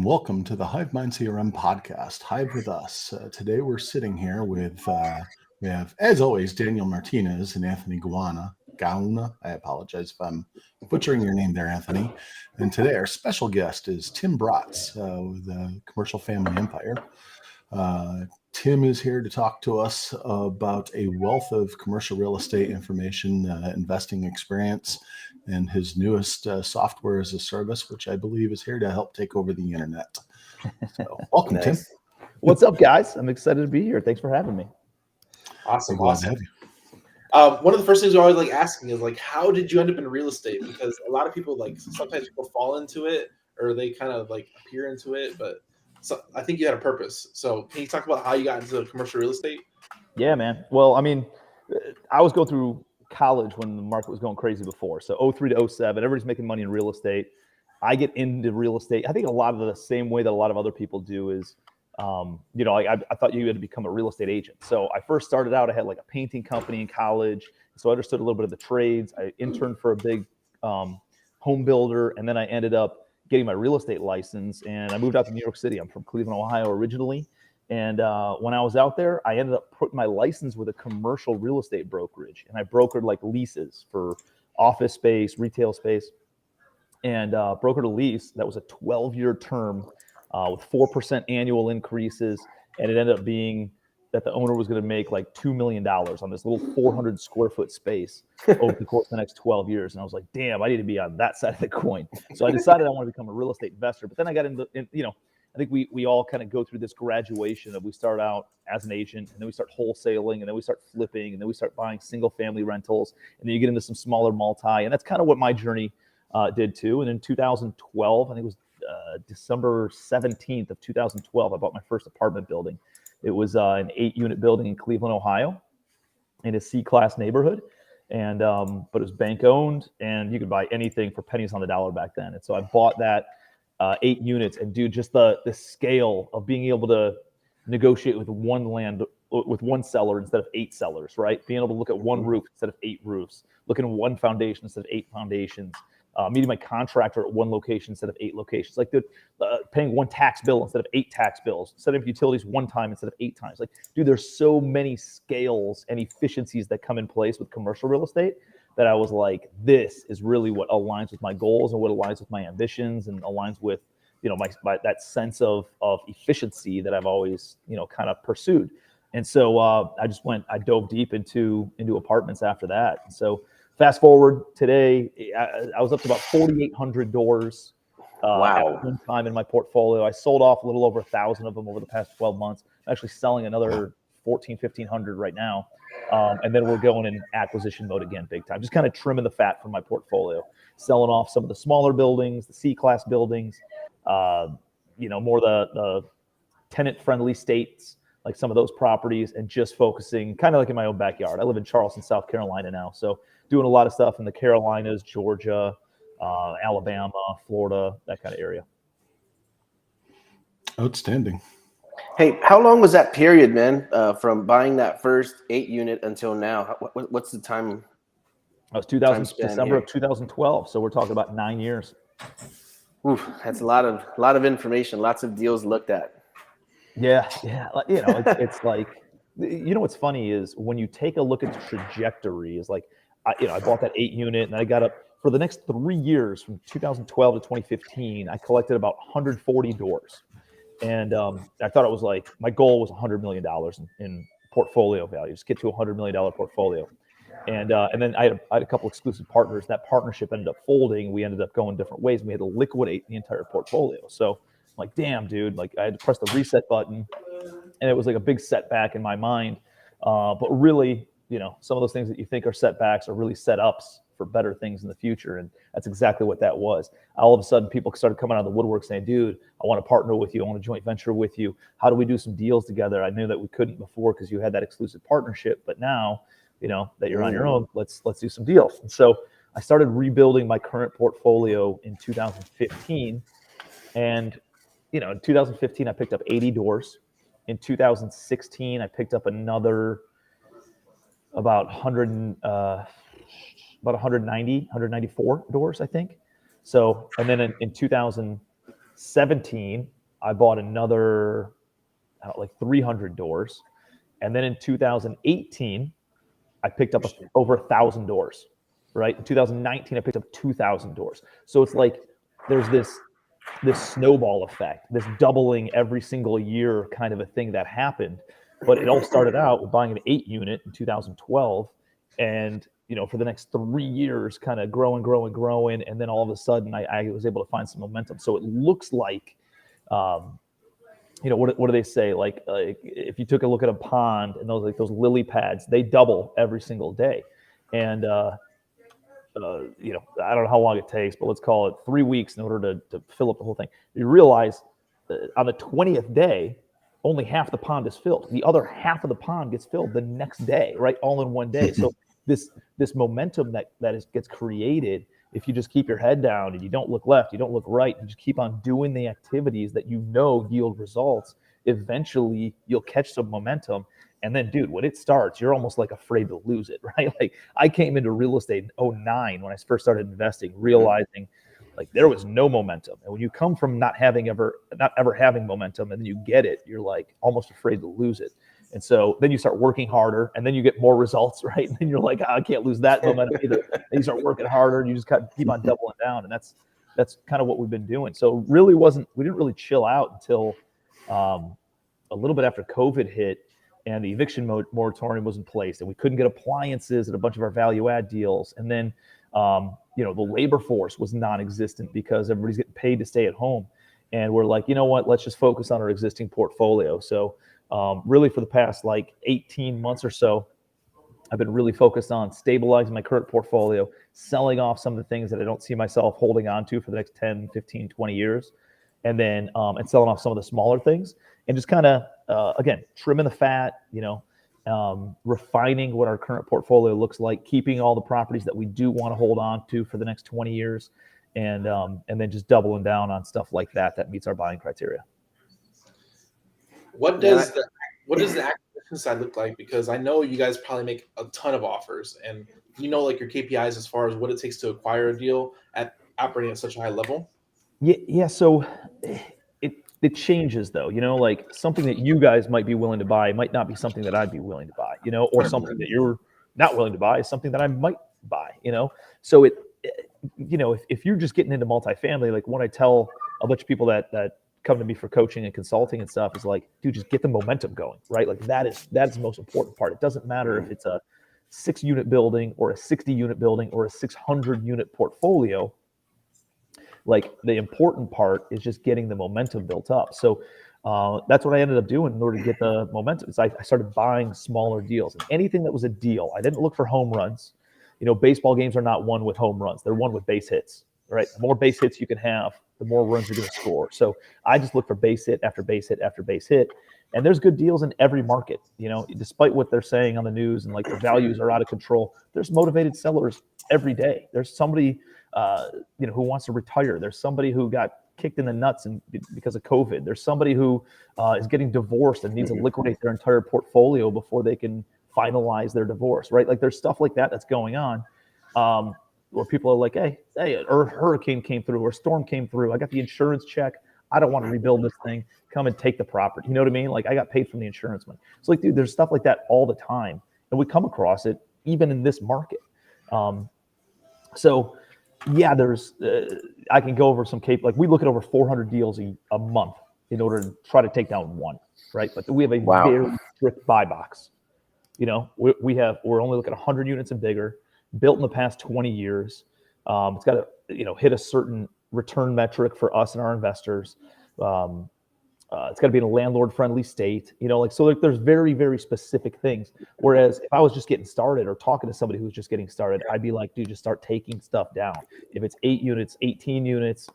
Welcome to the Hive Mind CRM podcast. Hive with us. Today we're sitting here with, we have, as always, Daniel Martinez and Anthony Gauna. I apologize if I'm butchering your name there, Anthony. And today our special guest is Tim Bratz with the Commercial Family Empire. Tim is here to talk to us about a wealth of commercial real estate information, investing experience, and his newest software as a service, which I believe is here to help take over the internet. So, welcome, Tim. Nice. What's up, guys? I'm excited to be here. Thanks for having me. We're glad to have you. One of the first things we always like asking is like, how did you end up in real estate? Because a lot of people sometimes people fall into it or they kind of appear into it, but I think you had a purpose. So can you talk about how you got into commercial real estate? Yeah, man. Well, I mean, I was going through college when the market was going crazy before. So 03 to 07, everybody's making money in real estate. I get into real estate. I think a lot of the same way that a lot of other people do is, I thought you had to become a real estate agent. So I first started out, I had a painting company in college. So I understood a little bit of the trades. I interned for a big home builder. And then I ended up getting my real estate license and I moved out to New York City. I'm from Cleveland, Ohio originally. And when I was out there, I ended up putting my license with a commercial real estate brokerage. And I brokered leases for office space, retail space, and brokered a lease that was a 12-year term with 4% annual increases. And it ended up being that the owner was going to make $2 million on this little 400 square foot space over the course of the next 12 years. And I was like, damn, I need to be on that side of the coin. So I decided I want to become a real estate investor. But then I got into, I think we all kind of go through this graduation of we start out as an agent and then we start wholesaling and then we start flipping and then we start buying single family rentals. And then you get into some smaller multi. And that's kind of what my journey did too. And in 2012, I think it was December 17th of 2012, I bought my first apartment building. It was an 8-unit building in Cleveland, Ohio, in a C-class neighborhood, and but it was bank owned, and you could buy anything for pennies on the dollar back then. And so I bought that 8 units, and dude, just the scale of being able to negotiate with one seller instead of 8 sellers, right? Being able to look at one roof instead of 8 roofs, looking at one foundation instead of 8 foundations. Meeting my contractor at one location instead of 8 locations, paying one tax bill instead of 8 tax bills, setting up utilities one time instead of 8 times. Dude, there's so many scales and efficiencies that come in place with commercial real estate that I was like, this is really what aligns with my goals and what aligns with my ambitions and aligns with, my that sense of efficiency that I've always, kind of pursued. And so I dove deep into apartments after that. And so fast forward today, I was up to about 4,800 doors at one time in my portfolio. I sold off a little over 1,000 of them over the past 12 months. I'm actually selling another 1,500 right now. And then we're going in acquisition mode again, big time. Just kind of trimming the fat from my portfolio, selling off some of the smaller buildings, the C-class buildings, more the tenant-friendly states, like some of those properties, and just focusing kind of like in my own backyard. I live in Charleston, South Carolina now. So doing a lot of stuff in the Carolinas, Georgia, Alabama, Florida, that kind of area. Outstanding. Hey, how long was that period, man, from buying that first 8 unit until now? What's the time? That was December of 2012. So we're talking about 9 years. Oof, that's a lot of information, lots of deals looked at. Yeah. It's what's funny is when you take a look at the trajectory is I bought that 8 unit and I got up for the next 3 years from 2012 to 2015. I collected about 140 doors. And I thought it was my goal was $100 million in portfolio value, just get to a $100 million portfolio. And then I had a couple exclusive partners. That partnership ended up folding. We ended up going different ways. And we had to liquidate the entire portfolio. So I'm like, damn, dude, I had to press the reset button. And it was a big setback in my mind. But really, some of those things that you think are setbacks are really setups for better things in the future. And that's exactly what that was. All of a sudden, people started coming out of the woodwork saying, dude, I want to partner with you. I want to joint venture with you. How do we do some deals together? I knew that we couldn't before because you had that exclusive partnership. But now, that you're on your own, let's do some deals. And so I started rebuilding my current portfolio in 2015. And, in 2015, I picked up 80 doors. In 2016, I picked up another about 194 doors, I think. So, and then in 2017, 17, I bought another like 300 doors. And then in 2018, I picked up over 1,000 doors, right? In 2019, I picked up 2,000 doors. So it's like there's this snowball effect, this doubling every single year kind of a thing that happened. But it all started out with buying an 8 unit in 2012. And, for the next 3 years, kind of growing. And then all of a sudden, I was able to find some momentum. So it looks like, what do they say? Like if you took a look at a pond and those lily pads, they double every single day. And, I don't know how long it takes, but let's call it 3 weeks in order to fill up the whole thing. You realize on the 20th day, only half the pond is filled. The other half of the pond gets filled the next day, right? All in one day. So this momentum that gets created, if you just keep your head down and you don't look left, you don't look right, you just keep on doing the activities that yield results, eventually you'll catch some momentum. And then, dude, when it starts, you're almost like afraid to lose it, right? Like I came into real estate in 2009 when I first started investing, realizing like there was no momentum. And when you come from not ever having momentum and then you get it, you're like almost afraid to lose it. And so then you start working harder and then you get more results, right? And then you're like, I can't lose that momentum either. And you start working harder and you just keep on doubling down. And that's kind of what we've been doing. So we didn't really chill out until a little bit after COVID hit and the eviction moratorium was in place and we couldn't get appliances and a bunch of our value add deals. And then, the labor force was non-existent because everybody's getting paid to stay at home. And we're like, you know what, let's just focus on our existing portfolio. So really for the past like 18 months or so, I've been really focused on stabilizing my current portfolio, selling off some of the things that I don't see myself holding on to for the next 10, 15, 20 years. And then, and selling off some of the smaller things and just kind of, again, trimming the fat, refining what our current portfolio looks like, keeping all the properties that we do want to hold on to for the next 20 years. And then just doubling down on stuff like that meets our buying criteria. What does the acquisition side look like? Because I know you guys probably make a ton of offers, and like your KPIs as far as what it takes to acquire a deal at operating at such a high level. Yeah. So it changes though. Like something that you guys might be willing to buy might not be something that I'd be willing to buy. Or something that you're not willing to buy is something that I might buy. So if you're just getting into multifamily, like when I tell a bunch of people that come to me for coaching and consulting and stuff is like, dude, just get the momentum going, right? Like that's the most important part. It doesn't matter if it's a 6-unit building or a 60-unit building or a 600-unit portfolio. Like the important part is just getting the momentum built up. So that's what I ended up doing in order to get the momentum. So I started buying smaller deals, and anything that was a deal. I didn't look for home runs. Baseball games are not won with home runs. They're won with base hits, right? The more base hits you can have, the more runs you're going to score. So I just look for base hit after base hit after base hit. And there's good deals in every market, despite what they're saying on the news and like the values are out of control. There's motivated sellers every day. There's somebody, who wants to retire. There's somebody who got kicked in the nuts because of COVID. There's somebody who is getting divorced and needs to liquidate their entire portfolio before they can finalize their divorce, right? Like there's stuff like that's going on. Where people are like, hey, a hurricane came through or a storm came through. I got the insurance check. I don't want to rebuild this thing. Come and take the property. You know what I mean? Like I got paid from the insurance money. So like, dude, there's stuff like that all the time. And we come across it even in this market. So yeah, there's, I can go over some like we look at over 400 deals a month in order to try to take down one, right? But we have a very strict buy box. We're only looking at 100 units and bigger, built in the past 20 years. It's got to, hit a certain return metric for us and our investors. It's got to be in a landlord-friendly state. So there's very, very specific things. Whereas if I was just getting started or talking to somebody who's just getting started, I'd be like, dude, just start taking stuff down. If it's 8 units, 18 units,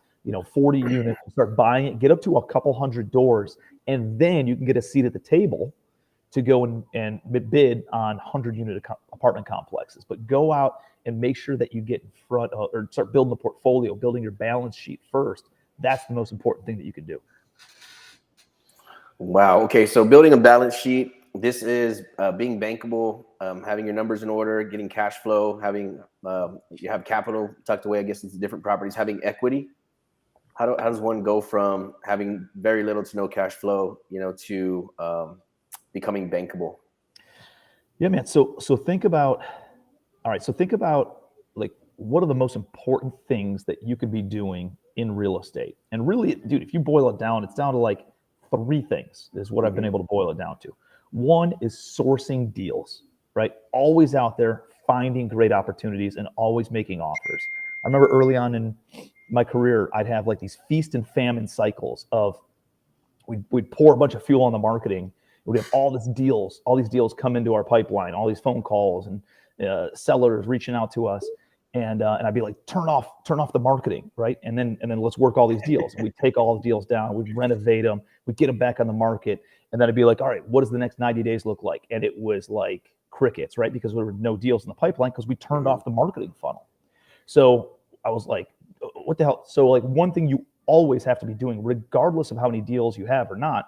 40 units, start buying it, get up to a couple hundred doors, and then you can get a seat at the table to go and bid on 100-unit apartment complexes. But go out and make sure that you get in front of, or start building the portfolio, building your balance sheet first. That's the most important thing that you can do. Wow. Okay. So building a balance sheet, this is being bankable, having your numbers in order, getting cash flow, having you have capital tucked away, I guess, into different properties, having equity. how does one go from having very little to no cash flow, to becoming bankable? Yeah, man. So think about, all right. So think about like, what are the most important things that you could be doing in real estate? And really, dude, if you boil it down, it's down to like 3 things is what I've been able to boil it down to. One is sourcing deals, right? Always out there finding great opportunities and always making offers. I remember early on in my career, I'd have like these feast and famine cycles of we'd pour a bunch of fuel on the marketing. We'd have all these deals come into our pipeline, all these phone calls and sellers reaching out to us. And I'd be like, turn off the marketing, right? And then let's work all these deals. And we'd take all the deals down, we'd renovate them, we'd get them back on the market. And then I'd be like, all right, what does the next 90 days look like? And it was like crickets, right? Because there were no deals in the pipeline because we turned off the marketing funnel. So I was like, what the hell? So like one thing you always have to be doing, regardless of how many deals you have or not,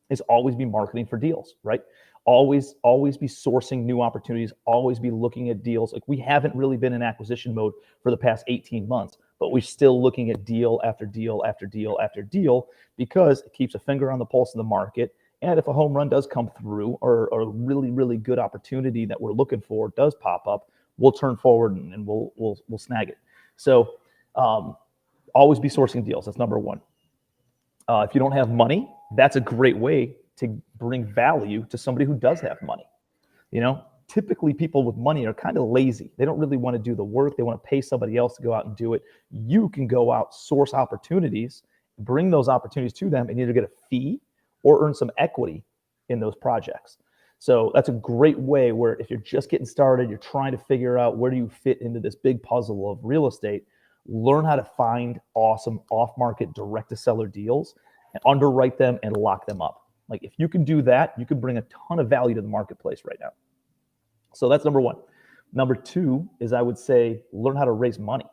is always be marketing for deals, right? Always be sourcing new opportunities, always be looking at deals. Like we haven't really been in acquisition mode for the past 18 months, but we're still looking at deal after deal after deal after deal because it keeps a finger on the pulse of the market. And if a home run does come through or a really, really good opportunity that we're looking for does pop up, we'll turn forward and we'll snag it. So always be sourcing deals. That's number one. If you don't have money, that's a great way to bring value to somebody who does have money. Typically people with money are kind of lazy. They don't really want to do the work. They want to pay somebody else to go out and do it. You can go out, source opportunities, bring those opportunities to them and either get a fee or earn some equity in those projects. So that's a great way where if you're just getting started, you're trying to figure out where do you fit into this big puzzle of real estate, learn how to find awesome off-market direct-to-seller deals and underwrite them and lock them up. Like if you can do that, you can bring a ton of value to the marketplace right now. So that's number one. Number two is I would say learn how to raise money.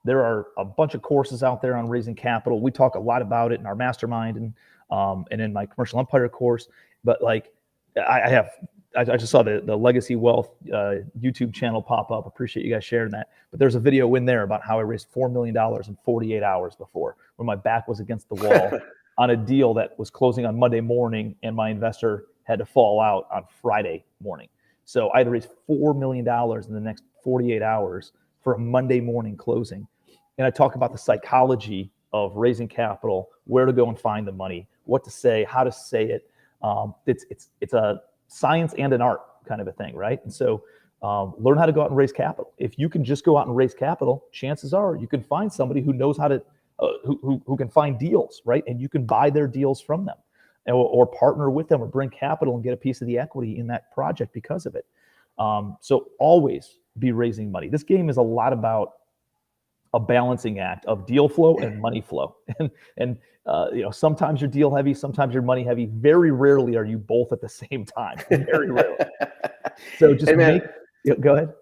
There are a bunch of courses out there on raising capital. We talk a lot about it in our mastermind and in my commercial empire course. But like I just saw the Legacy Wealth YouTube channel pop up. Appreciate you guys sharing that. But there's a video in there about how I raised $4 million in 48 hours before when my back was against the wall on a deal that was closing on Monday morning and my investor had to fall out on Friday morning. So I had to raise $4 million in the next 48 hours for a Monday morning closing. And I talk about the psychology of raising capital, where to go and find the money, what to say, how to say it. It's a science and an art kind of a thing, right? And so learn how to go out and raise capital. If you can just go out and raise capital, chances are you can find somebody who knows how to, who can find deals, right? And you can buy their deals from them or partner with them or bring capital and get a piece of the equity in that project because of it. So always be raising money. This game is a lot about a balancing act of deal flow and money flow. And sometimes you're deal heavy, sometimes you're money heavy. Very rarely are you both at the same time. Very rarely. So just go ahead.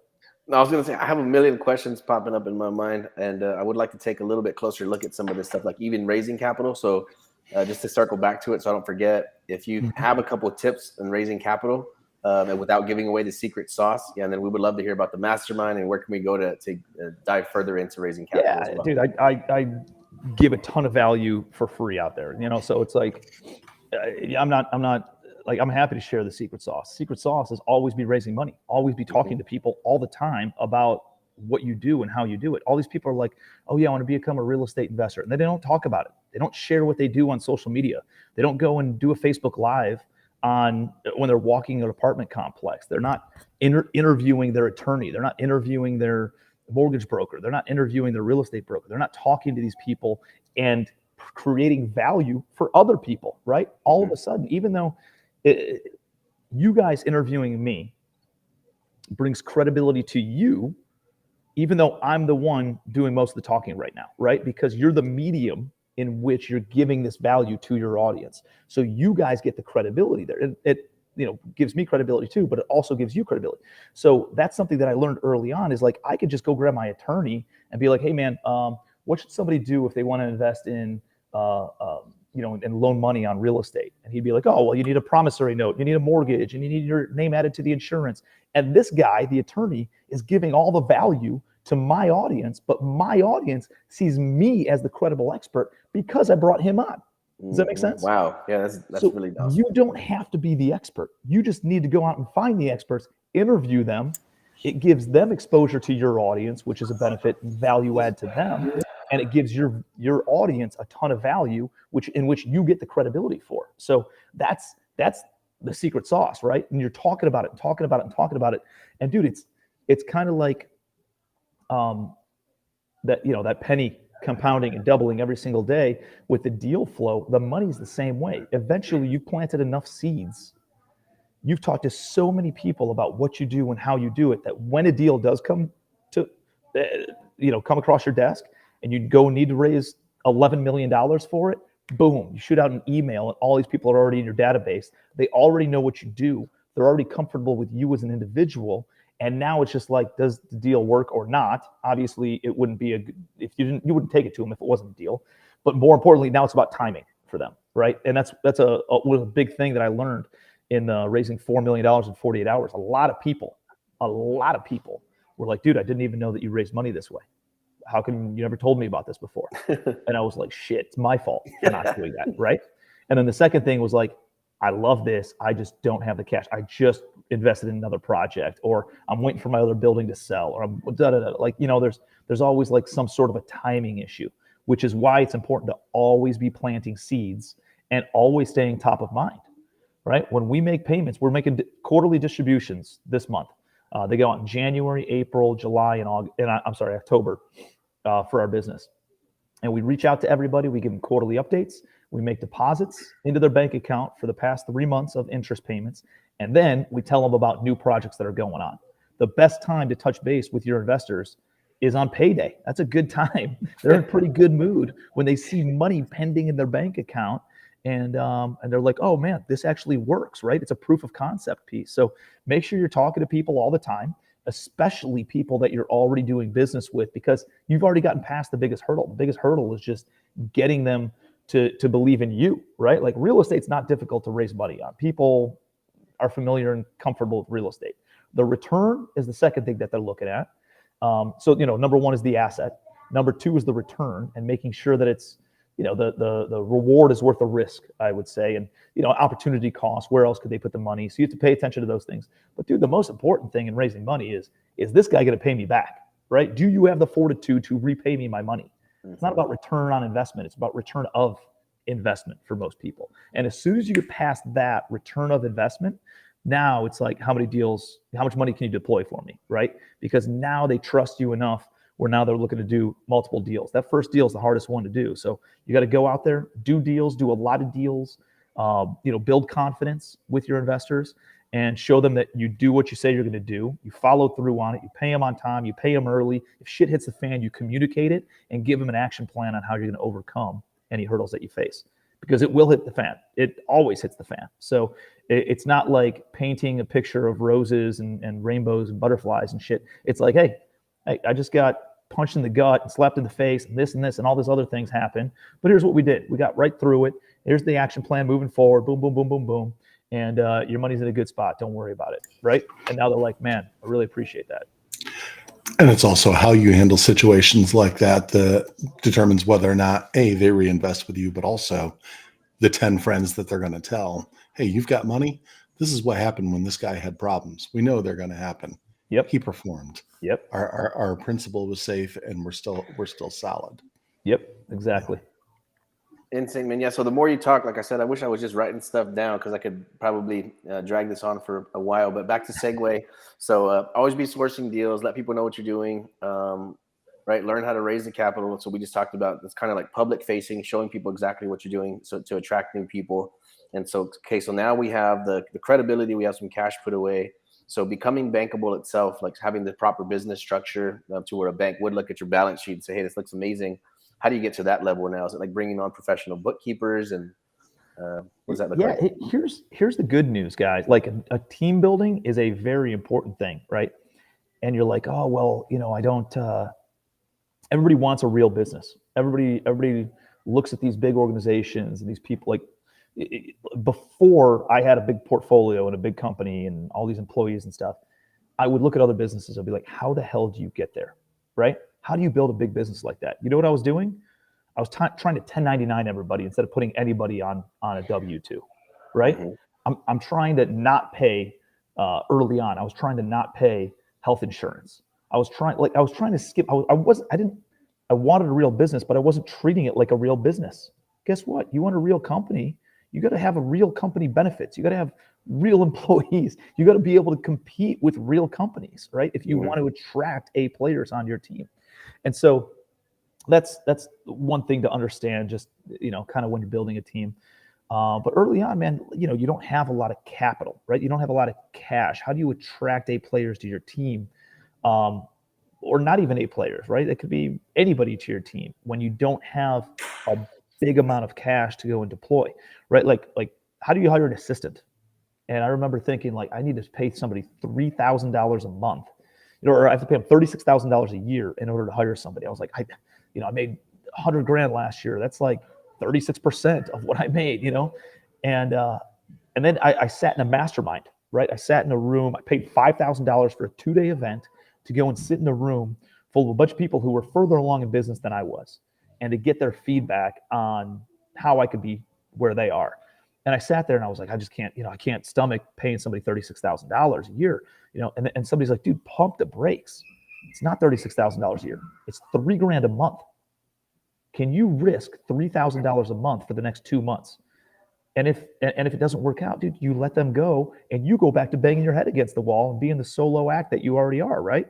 No, I was going to say, I have a million questions popping up in my mind, and I would like to take a little bit closer look at some of this stuff, like even raising capital. So just to circle back to it so I don't forget, if you have a couple of tips in raising capital and without giving away the secret sauce, and then we would love to hear about the mastermind and where can we go to dive further into raising capital. Yeah, as well. dude, I give a ton of value for free out there, so it's like, I'm happy to share the secret sauce. Secret sauce is always be raising money, always be talking to people all the time about what you do and how you do it. All these people are like, oh yeah, I want to become a real estate investor. And then they don't talk about it. They don't share what they do on social media. They don't go and do a Facebook Live when they're walking an apartment complex. They're not interviewing their attorney. They're not interviewing their mortgage broker. They're not interviewing their real estate broker. They're not talking to these people and creating value for other people, right? All of a sudden, even though you guys interviewing me brings credibility to you, even though I'm the one doing most of the talking right now, right? Because you're the medium in which you're giving this value to your audience. So you guys get the credibility there. It gives me credibility too, but it also gives you credibility. So that's something that I learned early on is like, I could just go grab my attorney and be like, hey man, what should somebody do if they want to invest in, and loan money on real estate? And he'd be like, oh, well, you need a promissory note, you need a mortgage, and you need your name added to the insurance. And this guy, the attorney, is giving all the value to my audience, but my audience sees me as the credible expert because I brought him on. Does that make sense? Wow. Yeah, that's So really awesome. you don't have to be the expert. You just need to go out and find the experts, interview them. It gives them exposure to your audience, which is a benefit and value add to them. And it gives your audience a ton of value, in which you get the credibility for. So that's the secret sauce, right? And you're talking about it and talking about it and talking about it. And dude, it's kind of like that penny compounding and doubling every single day with the deal flow. The money's the same way. Eventually, you've planted enough seeds. You've talked to so many people about what you do and how you do it that when a deal does come across your desk and you need to raise $11 million for it, boom, you shoot out an email and all these people are already in your database. They already know what you do. They're already comfortable with you as an individual. And now it's just like, does the deal work or not? Obviously, it wouldn't be you wouldn't take it to them if it wasn't a deal. But more importantly, now it's about timing for them, right? And that's a big thing that I learned in raising $4 million in 48 hours. A lot of people were like, dude, I didn't even know that you raised money this way. How come you never told me about this before? And I was like, shit, it's my fault for not doing that, right? And then the second thing was like, I love this. I just don't have the cash. I just invested in another project, or I'm waiting for my other building to sell, or I'm like, there's always like some sort of a timing issue, which is why it's important to always be planting seeds and always staying top of mind, right? When we make payments, we're making quarterly distributions this month. They go out in January, April, July, and October for our business. And we reach out to everybody. We give them quarterly updates. We make deposits into their bank account for the past 3 months of interest payments. And then we tell them about new projects that are going on. The best time to touch base with your investors is on payday. That's a good time. They're in pretty good mood when they see money pending in their bank account. And they're like, oh man, this actually works, right? It's a proof of concept piece. So make sure you're talking to people all the time, especially people that you're already doing business with, because you've already gotten past the biggest hurdle. The biggest hurdle is just getting them to believe in you, right? Like real estate's not difficult to raise money on. People are familiar and comfortable with real estate. The return is the second thing that they're looking at. So, number one is the asset. Number two is the return and making sure that it's, the reward is worth the risk, I would say. And, opportunity cost, where else could they put the money? So you have to pay attention to those things. But dude, the most important thing in raising money is this guy going to pay me back, right? Do you have the fortitude to repay me my money? It's not about return on investment. It's about return of investment for most people. And as soon as you get past that return of investment, now it's like, how much money can you deploy for me, right? Because now they trust you enough where now they're looking to do multiple deals. That first deal is the hardest one to do. So you got to go out there, do deals, do a lot of deals, build confidence with your investors and show them that you do what you say you're going to do. You follow through on it. You pay them on time. You pay them early. If shit hits the fan, you communicate it and give them an action plan on how you're going to overcome any hurdles that you face, because it will hit the fan. It always hits the fan. So it's not like painting a picture of roses and rainbows and butterflies and shit. It's like, hey, I just got punched in the gut and slapped in the face and this and all these other things happen. But here's what we did. We got right through it. Here's the action plan moving forward. Boom, boom, boom, boom, boom. And your money's in a good spot. Don't worry about it, right? And now they're like, man, I really appreciate that. And it's also how you handle situations like that determines whether or not, A, they reinvest with you, but also the 10 friends that they're going to tell, hey, you've got money. This is what happened when this guy had problems. We know they're going to happen. Yep. He performed. Yep. Our principal was safe, and we're still solid. Yep. Exactly. Insane, man. Yeah. So the more you talk, like I said, I wish I was just writing stuff down because I could probably drag this on for a while. But back to segue. So always be sourcing deals. Let people know what you're doing. Right. Learn how to raise the capital. So we just talked about it's kind of like public facing, showing people exactly what you're doing, so to attract new people. And so so now we have the credibility. We have some cash put away. So becoming bankable itself, like having the proper business structure to where a bank would look at your balance sheet and say, hey, this looks amazing. How do you get to that level now? Is it like bringing on professional bookkeepers and what does that look like? Here's the good news, guys. Like a team building is a very important thing, right? And you're like, oh, well, I don't, everybody wants a real business. Everybody looks at these big organizations and these people like, before I had a big portfolio and a big company and all these employees and stuff, I would look at other businesses and be like, how the hell do you get there? right? How do you build a big business like that? You know what I was doing? I was trying to 1099 everybody instead of putting anybody on a W-2, right? I'm trying to not pay early on. I was trying to not pay health insurance. I was trying to skip. I wanted a real business, but I wasn't treating it like a real business. Guess what? You want a real company, you got to have a real company benefits. You got to have real employees. You got to be able to compete with real companies, right? If you want to attract A players on your team. And so that's one thing to understand, just, kind of when you're building a team. But early on, man, you don't have a lot of capital, right? You don't have a lot of cash. How do you attract A players to your team? Or not even A players, right? It could be anybody to your team when you don't have a big amount of cash to go and deploy, right? Like how do you hire an assistant? And I remember thinking, like, I need to pay somebody $3,000 a month, or I have to pay them $36,000 a year in order to hire somebody. I was like, I made $100,000 last year. That's like 36% of what I made, and then I sat in a mastermind, right? I sat in a room. I paid $5,000 for a 2-day event to go and sit in a room full of a bunch of people who were further along in business than I was, and to get their feedback on how I could be where they are. And I sat there and I was like, I just can't, I can't stomach paying somebody $36,000 a year, and somebody's like, dude, pump the brakes. It's not $36,000 a year. It's $3,000 a month. Can you risk $3,000 a month for the next 2 months? And if it doesn't work out, dude, you let them go and you go back to banging your head against the wall and being the solo act that you already are, right?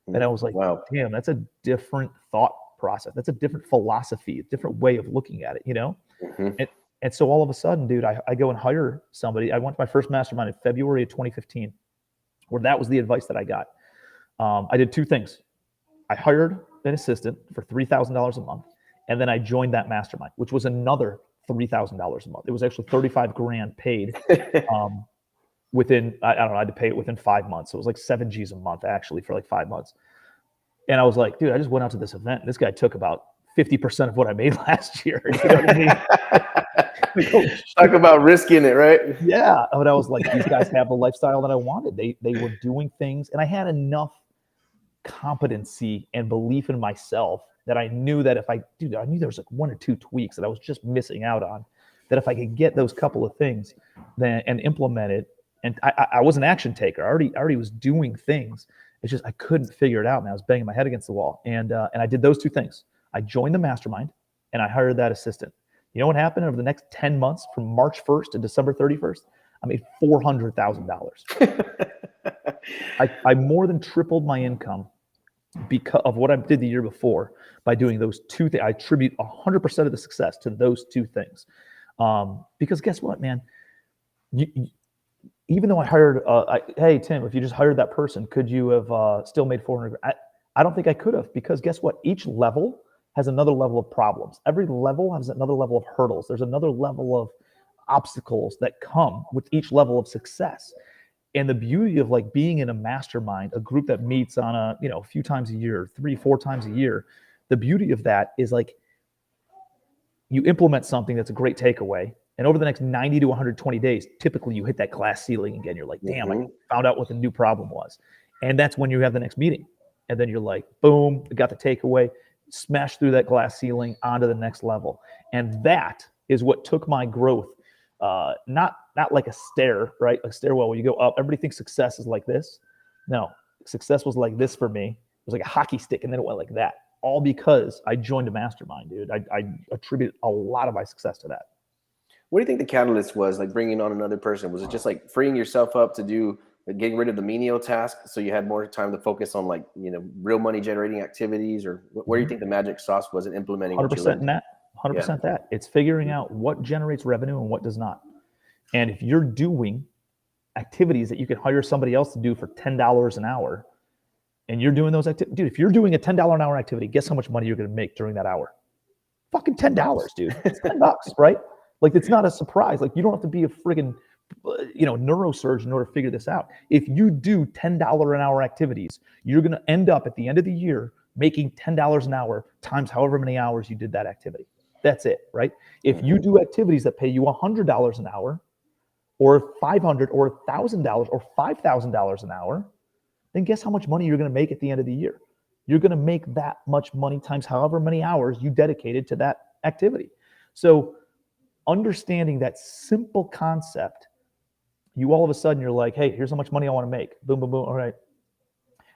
And I was like, wow, damn, that's a different thought process. That's a different philosophy, a different way of looking at it, And so all of a sudden, dude, I go and hire somebody. I went to my first mastermind in February of 2015, where that was the advice that I got. I did 2 things. I hired an assistant for $3,000 a month, and then I joined that mastermind, which was another $3,000 a month. It was actually $35,000 paid within, I don't know, I had to pay it within 5 months. So it was like 7 G's a month actually for like 5 months. And I was like, dude, I just went out to this event. This guy took about 50% of what I made last year. You know what I mean? Talk about risking it, right? Yeah. But I was like, these guys have the lifestyle that I wanted. They were doing things, and I had enough competency and belief in myself that I knew that I knew there was like 1 or 2 tweaks that I was just missing out on, that if I could get those couple of things and implement it, and I was an action taker. I already was doing things. It's just I couldn't figure it out, man. I was banging my head against the wall. And I did those 2 things. I joined the mastermind and I hired that assistant. You know what happened over the next 10 months from March 1st to December 31st? I made $400,000. I more than tripled my income because of what I did the year before by doing those 2 things. I attribute 100% of the success to those 2 things. Because guess what, man? Even though I hired, hey, Tim, if you just hired that person, could you have still made $400,000? I don't think I could have, because guess what? Each level has another level of problems. Every level has another level of hurdles. There's another level of obstacles that come with each level of success. And the beauty of like being in a mastermind, a group that meets on a few times a year, 3-4 times a year, the beauty of that is like you implement something that's a great takeaway. And over the next 90 to 120 days, typically you hit that glass ceiling again. You're like, damn, I found out what the new problem was. And that's when you have the next meeting. And then you're like, boom, got the takeaway, smash through that glass ceiling onto the next level. And that is what took my growth. Not like a stair, right? A stairwell where you go up. Everybody thinks success is like this. No, success was like this for me. It was like a hockey stick, and then it went like that. All because I joined a mastermind, dude. I attribute a lot of my success to that. What do you think the catalyst was, like bringing on another person? Was it just like freeing yourself up to do, like getting rid of the menial task so you had more time to focus on like, real money generating activities? Or where do you think the magic sauce was in implementing? 100% in that. 100% that. It's figuring out what generates revenue and what does not. And if you're doing activities that you can hire somebody else to do for $10 an hour, and you're doing those activities, dude, if you're doing a $10 an hour activity, guess how much money you're going to make during that hour? Fucking $10, dude. It's $10, right? Like, it's not a surprise. Like, you don't have to be a friggin', neurosurgeon in order to figure this out. If you do $10 an hour activities, you're going to end up at the end of the year making $10 an hour times however many hours you did that activity. That's it, right? If you do activities that pay you $100 an hour, or $500 or $1,000 or $5,000 an hour, then guess how much money you're going to make at the end of the year? you're going to make that much money times however many hours you dedicated to that activity. So understanding that simple concept, you all of a sudden you're like, hey, here's how much money I want to make. Boom, boom, boom. All right.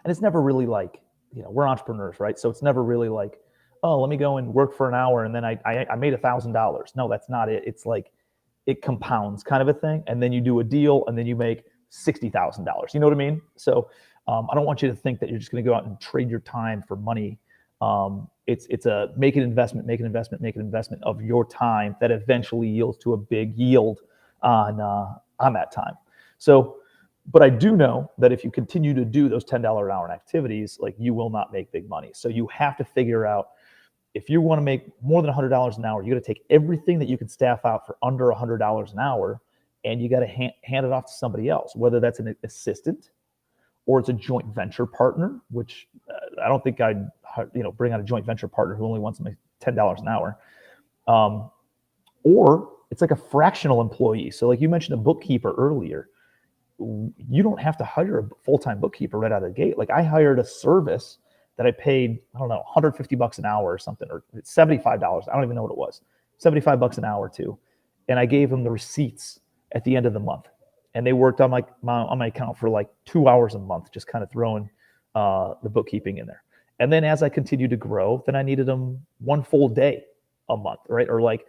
And it's never really like, we're entrepreneurs, right? So it's never really like, oh, let me go and work for an hour and then I made $1,000. No, that's not it. It's like it compounds kind of a thing. And then you do a deal and then you make $60,000. You know what I mean? So I don't want you to think that you're just going to go out and trade your time for money. It's a make an investment of your time that eventually yields to a big yield on that time. So, but I do know that if you continue to do those $10 an hour activities, like you will not make big money. So you have to figure out, if you want to make more than $100 an hour, you got to take everything that you can staff out for under $100 an hour, and you got to hand it off to somebody else, whether that's an assistant or it's a joint venture partner, which I don't think I'd bring on a joint venture partner who only wants to make $10 an hour. Or it's like a fractional employee. So like you mentioned a bookkeeper earlier, you don't have to hire a full-time bookkeeper right out of the gate. Like I hired a service that I paid, I don't know, $150 an hour or something, or $75. I don't even know what it was, $75 an hour too. And I gave them the receipts at the end of the month. And they worked on my account for like 2 hours a month, just kind of throwing the bookkeeping in there. And then as I continued to grow, then I needed them one full day a month, right? Or like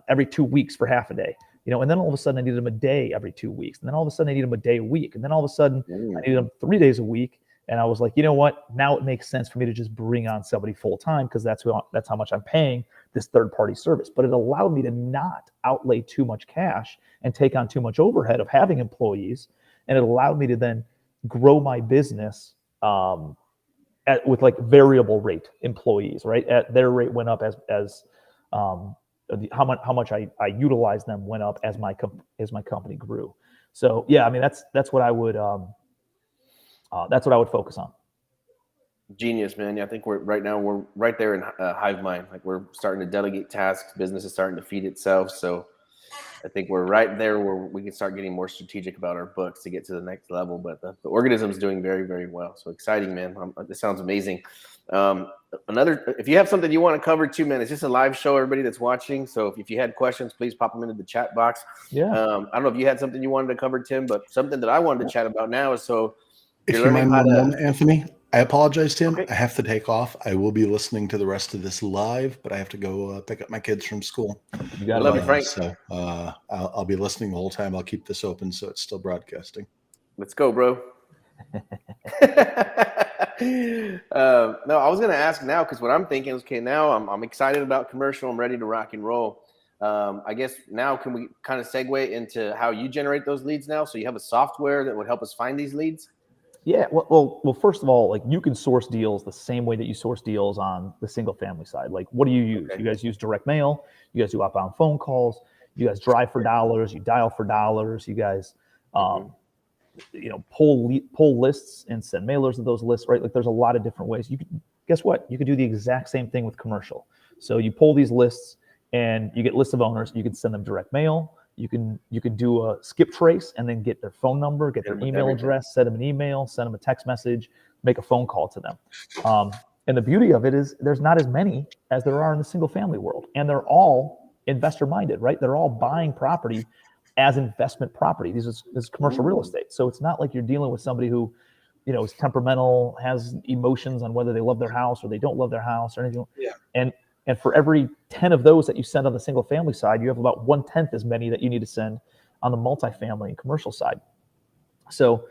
every 2 weeks for half a day, and then all of a sudden I needed them a day every 2 weeks. And then all of a sudden I needed them a day a week. And then all of a sudden I needed them 3 days a week. And I was like, you know what? Now it makes sense for me to just bring on somebody full time, because that's how much I'm paying this third party service. But it allowed me to not outlay too much cash and take on too much overhead of having employees. And it allowed me to then grow my business with like variable rate employees, right? At their rate went up as how much I utilized them went up as my company grew. So yeah, I mean that's what I would focus on. Genius, man. Yeah, I think we're right there in hive mind. Like we're starting to delegate tasks. Business is starting to feed itself. So I think we're right there where we can start getting more strategic about our books to get to the next level. But the organism is doing very, very well. So exciting, man. This sounds amazing. If you have something you want to cover too, man, it's just a live show, everybody that's watching. So if you had questions, please pop them into the chat box. Yeah. I don't know if you had something you wanted to cover, Tim, but something that I wanted to chat about now is if you mind one moment, Anthony, I apologize, Tim. Okay. I have to take off. I will be listening to the rest of this live, but I have to go pick up my kids from school. You got it, love you, Frank. So I'll be listening the whole time. I'll keep this open so it's still broadcasting. Let's go, bro. No, I was going to ask now, because what I'm thinking is, okay, now I'm excited about commercial. I'm ready to rock and roll. I guess now can we kind of segue into how you generate those leads now? So you have a software that would help us find these leads? Yeah. Well, first of all, like you can source deals the same way that you source deals on the single family side. Like, what do you use? Okay. You guys use direct mail. You guys do outbound phone calls. You guys drive for dollars. You dial for dollars. You guys, pull lists and send mailers to those lists, right? Like there's a lot of different ways. Guess what? You could do the exact same thing with commercial. So you pull these lists and you get lists of owners. You can send them direct mail. You can do a skip trace and then get their phone number, get their email address, send them an email, send them a text message, make a phone call to them. And the beauty of it is there's not as many as there are in the single family world. And they're all investor minded, right? They're all buying property as investment property. This is commercial real estate. So it's not like you're dealing with somebody who, is temperamental, has emotions on whether they love their house or they don't love their house or anything. Yeah. And for every 10 of those that you send on the single family side, you have about 1/10 as many that you need to send on the multifamily and commercial side. So,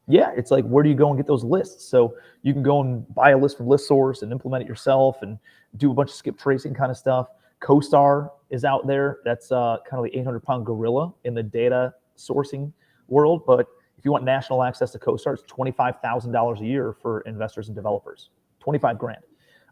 it's like, where do you go and get those lists? So you can go and buy a list from ListSource and implement it yourself and do a bunch of skip tracing kind of stuff. CoStar is out there. That's kind of the 800-pound gorilla in the data sourcing world. But if you want national access to CoStar, it's $25,000 a year for investors and developers, $25,000.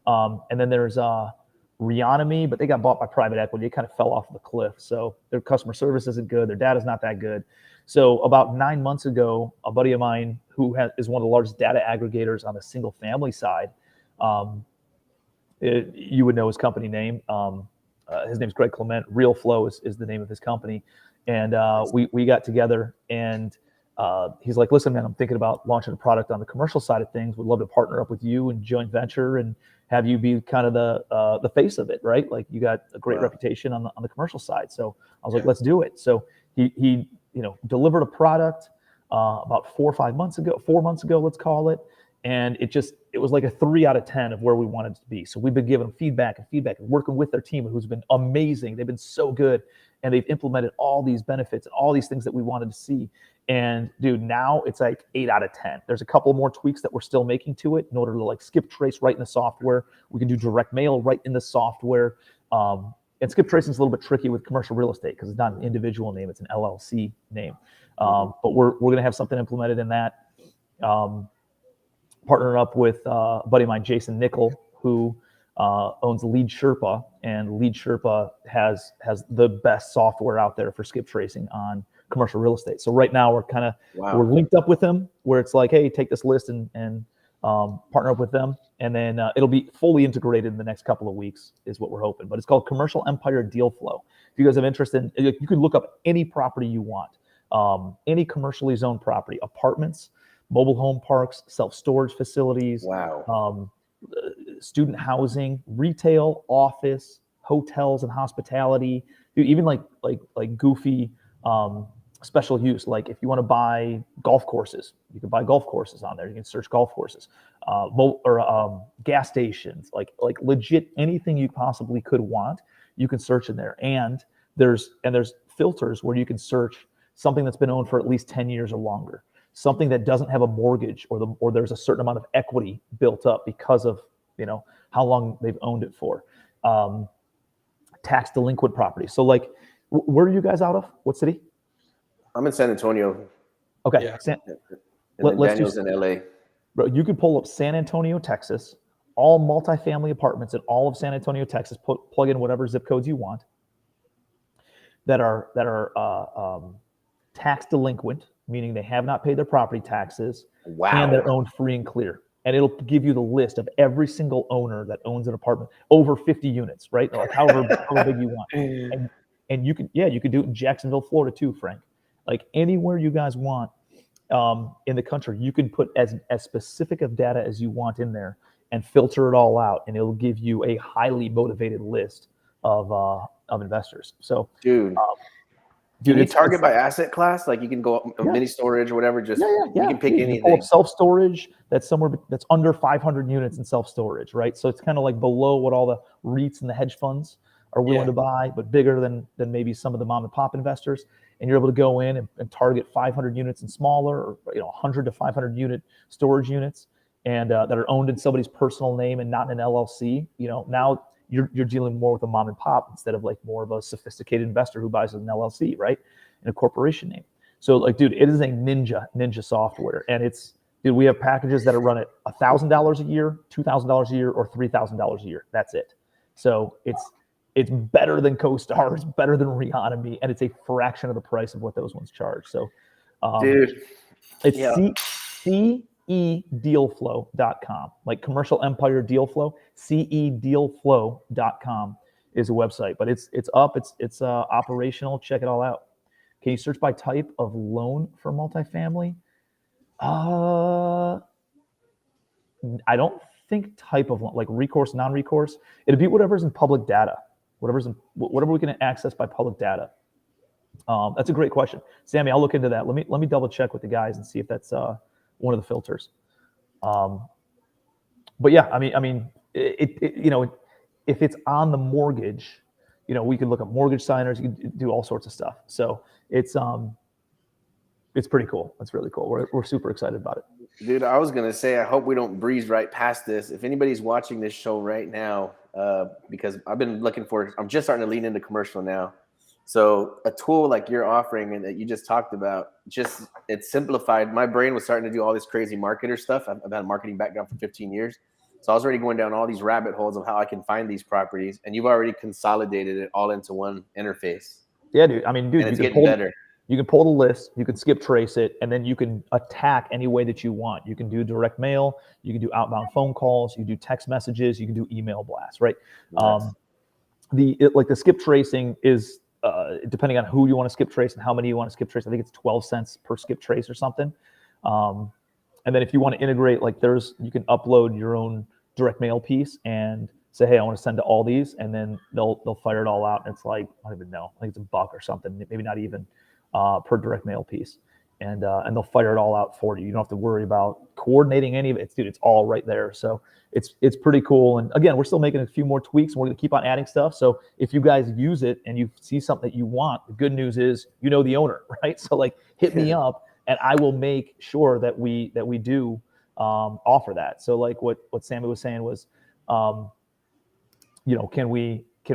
And then there's Reonomy, but they got bought by private equity. It kind of fell off the cliff. So their customer service isn't good. Their data's not that good. So about 9 months ago, a buddy of mine who is one of the largest data aggregators on the single family side, you would know his company name. His name's Greg Clement. RealFlow is the name of his company. And we got together and he's like, listen, man, I'm thinking about launching a product on the commercial side of things. Would love to partner up with you and joint venture and have you be kind of the face of it, right? Like you got a great reputation on the commercial side. So I was like, let's do it. So he delivered a product about 4 months ago, let's call it. And it was like a 3 out of 10 of where we wanted to be. So we've been giving them feedback and working with their team, who's been amazing. They've been so good, and they've implemented all these benefits and all these things that we wanted to see. And dude, now it's like 8 out of 10. There's a couple more tweaks that we're still making to it in order to like skip trace right in the software. We can do direct mail right in the software. And skip tracing is a little bit tricky with commercial real estate because it's not an individual name, it's an LLC name. But we're going to have something implemented in that. Partnering up with a buddy of mine, Jason Nickel, who owns Lead Sherpa, and Lead Sherpa has the best software out there for skip tracing on commercial real estate. So right now we're linked up with them, where it's like, hey, take this list and partner up with them, and then it'll be fully integrated in the next couple of weeks, is what we're hoping. But it's called Commercial Empire Deal Flow. If you guys have interest in, you can look up any property you want, any commercially zoned property, apartments, mobile home parks, self-storage facilities, student housing, retail, office, hotels and hospitality, even like goofy special use. Like if you want to buy golf courses, you can buy golf courses on there. You can search golf courses, gas stations, like legit anything you possibly could want, you can search in there. And there's filters where you can search something that's been owned for at least 10 years or longer. Something that doesn't have a mortgage or there's a certain amount of equity built up because of how long they've owned it for. Tax delinquent property. So like, where are you guys out of? What city? I'm in San Antonio. Okay. Yeah. Daniel's in LA. Bro, you could pull up San Antonio, Texas, all multifamily apartments in all of San Antonio, Texas. Plug in whatever zip codes you want that are tax delinquent, meaning they have not paid their property taxes, and they're owned free and clear. And it'll give you the list of every single owner that owns an apartment over 50 units, right? Like however big you want. And you could do it in Jacksonville, Florida too, Frank. Like anywhere you guys want in the country, you can put as specific of data as you want in there and filter it all out, and it'll give you a highly motivated list of investors. So, dude, can you target by asset class? Like you can go mini storage or whatever. Just you can pick anything. You pull up self-storage that's under 500 units in self-storage, right? So it's kind of like below what all the REITs and the hedge funds are willing to buy, but bigger than maybe some of the mom and pop investors. And you're able to go in and target 500 units and smaller, or 100 to 500 unit storage units, and that are owned in somebody's personal name and not in an LLC. Now you're dealing more with a mom and pop instead of like more of a sophisticated investor who buys an LLC, right? In a corporation name. So like, dude, it is a ninja software. And we have packages that are run at $1,000 a year, $2,000 a year, or $3,000 a year. That's it. So it's better than CoStar, it's better than Reonomy, and it's a fraction of the price of what those ones charge. So dude, it's cedealflow.com, like Commercial Empire Deal Flow. cedealflow.com is a website, but it's up, it's operational. Check it all out. Can you search by type of loan for multifamily? I don't think type of loan, like recourse, non-recourse. It'd be whatever's in public data, whatever we can access by public data. That's a great question, Sammy. I'll look into that. Let me double check with the guys and see if that's one of the filters. But yeah, I mean, if it's on the mortgage, we can look at mortgage signers. You can do all sorts of stuff. So it's pretty cool. It's really cool. We're super excited about it. Dude, I was gonna say, I hope we don't breeze right past this. If anybody's watching this show right now, because I'm just starting to lean into commercial now. So a tool like you're offering and that you just talked about, it's simplified. My brain was starting to do all this crazy marketer stuff. I've had a marketing background for 15 years. So I was already going down all these rabbit holes of how I can find these properties, and you've already consolidated it all into one interface. Yeah, dude. I mean, dude, and it's getting better. You can pull the list, you can skip trace it, and then you can attack any way that you want. You can do direct mail, you can do outbound phone calls, you can do text messages, you can do email blasts, right? Nice. The skip tracing is depending on who you want to skip trace and how many you want to skip trace. I think it's 12 cents per skip trace or something. And then if you want to integrate, like you can upload your own direct mail piece and say, hey, I want to send to all these, and then they'll fire it all out. And it's like, I don't even know, I think it's $1 or something, maybe not even per direct mail piece. And they'll fire it all out for you. You don't have to worry about coordinating any of it. It's all right there. So it's pretty cool. And again, we're still making a few more tweaks, and we're going to keep on adding stuff. So if you guys use it and you see something that you want, the good news is you know the owner, right? So like hit me up, and I will make sure that we do offer that. So like what Sammy was saying was, can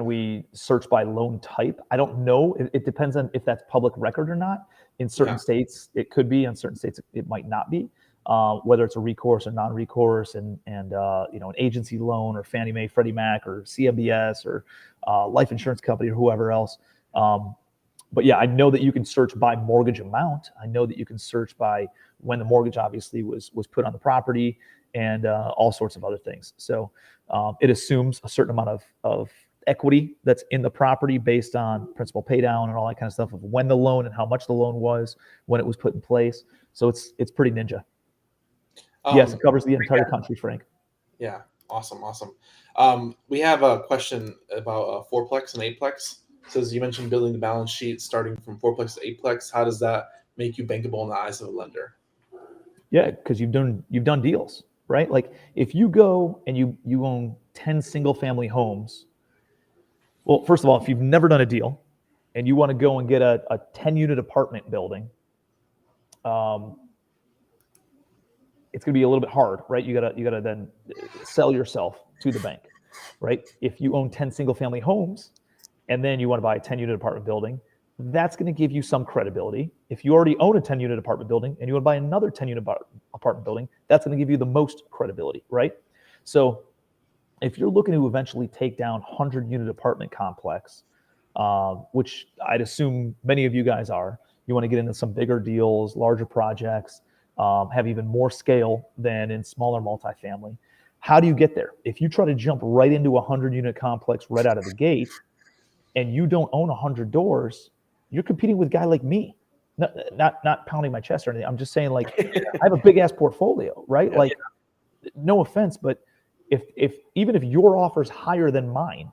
we search by loan type? I don't know. It depends on if that's public record or not. In certain states, it could be. In certain states, it might not be. Whether it's a recourse or non-recourse, and an agency loan or Fannie Mae, Freddie Mac, or CMBS, or life insurance company, or whoever else. But yeah, I know that you can search by mortgage amount. I know that you can search by when the mortgage obviously was put on the property, and all sorts of other things. So it assumes a certain amount of equity that's in the property based on principal pay down and all that kind of stuff of when the loan and how much the loan was when it was put in place. So it's pretty ninja. Yes, it covers the entire country, Frank. Yeah, awesome. We have a question about fourplex and eightplex. It says you mentioned building the balance sheet starting from fourplex to eightplex. How does that make you bankable in the eyes of a lender? Yeah, because you've done deals, right? Like if you go and you own 10 single family homes. Well, first of all, if you've never done a deal and you want to go and get a 10-unit apartment building, it's going to be a little bit hard, right? You gotta then sell yourself to the bank, right? If you own 10 single family homes and then you want to buy a 10-unit apartment building, that's going to give you some credibility. If you already own a 10-unit apartment building and you want to buy another 10-unit apartment building, that's going to give you the most credibility, right? So if you're looking to eventually take down 100-unit apartment complex, which I'd assume many of you guys are, you want to get into some bigger deals, larger projects, have even more scale than in smaller multifamily. How do you get there? If you try to jump right into a 100-unit complex right out of the gate and you don't own 100 doors, you're competing with a guy like me. Not pounding my chest or anything. I'm just saying, like, I have a big ass portfolio, right? Like, no offense, but if even if your offer's higher than mine,